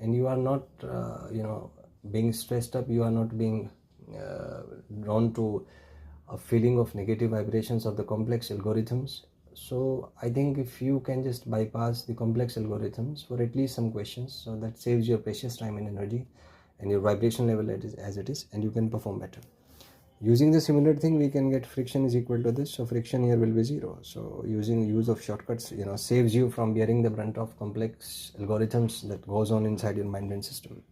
and you are not being stressed up, you are not being drawn to a feeling of negative vibrations of the complex algorithms. So I think if you can just bypass the complex algorithms for at least some questions, so that saves your precious time and energy and your vibration level as it is, and you can perform better. Using the similar thing, we can get friction is equal to this, so friction here will be 0. So using use of shortcuts saves you from bearing the brunt of complex algorithms that goes on inside your mind and system.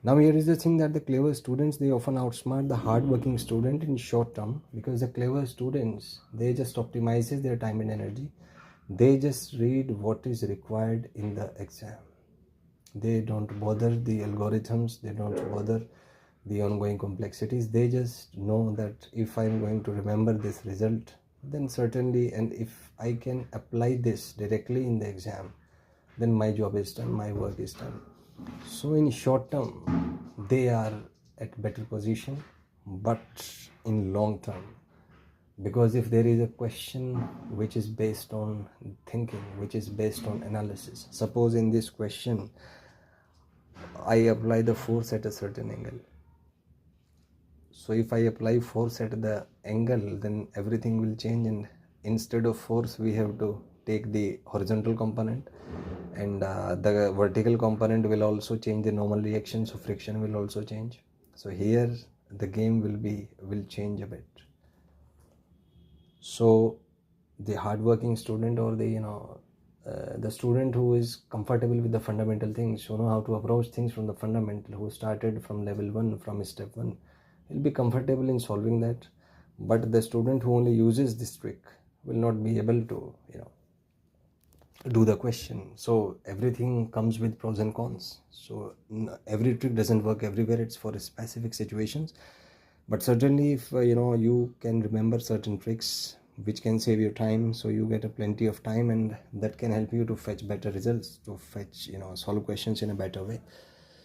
Now here is the thing, that the clever students, they often outsmart the hard-working student in short term, because the clever students, they just optimizes their time and energy. They just read what is required in the exam. They don't bother the algorithms, they don't bother the ongoing complexities. They just know that if I'm going to remember this result, then certainly, and if I can apply this directly in the exam, then my job is done, my work is done. So in short term, they are at better position, but in long term, because if there is a question which is based on thinking, which is based on analysis, suppose in this question I apply the force at a certain angle. So if I apply force at the angle, then everything will change, and instead of force we have to take the horizontal component, and the vertical component will also change the normal reaction, so friction will also change. So here the game will change a bit. So the hardworking student, or the student who is comfortable with the fundamental things, who know how to approach things from the fundamental, who started from level 1, from step 1, will be comfortable in solving that. But the student who only uses this trick will not be able to do the question. So everything comes with pros and cons. So every trick doesn't work everywhere, it's for specific situations. But certainly if you can remember certain tricks which can save you time, so you get a plenty of time, and that can help you to fetch better results, to fetch solve questions in a better way.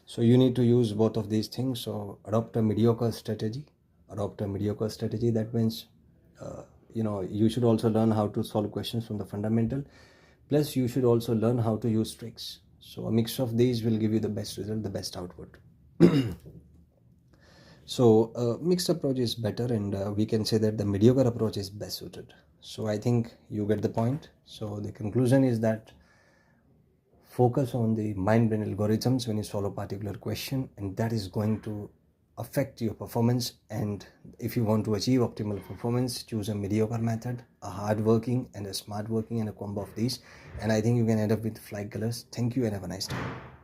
So you need to use both of these things. So adopt a mediocre strategy. That means you should also learn how to solve questions from the fundamental, plus you should also learn how to use tricks. So a mix of these will give you the best result, the best output. So mixed approach is better, and we can say that the mediocre approach is best suited. So I think you get the point. So the conclusion is that focus on the mind-brain algorithms when you solve a particular question, and that is going to affect your performance. And if you want to achieve optimal performance, choose a mediocre method, a hard-working and a smart working, and a combo of these, and I think you can end up with flying colors. Thank you and have a nice time.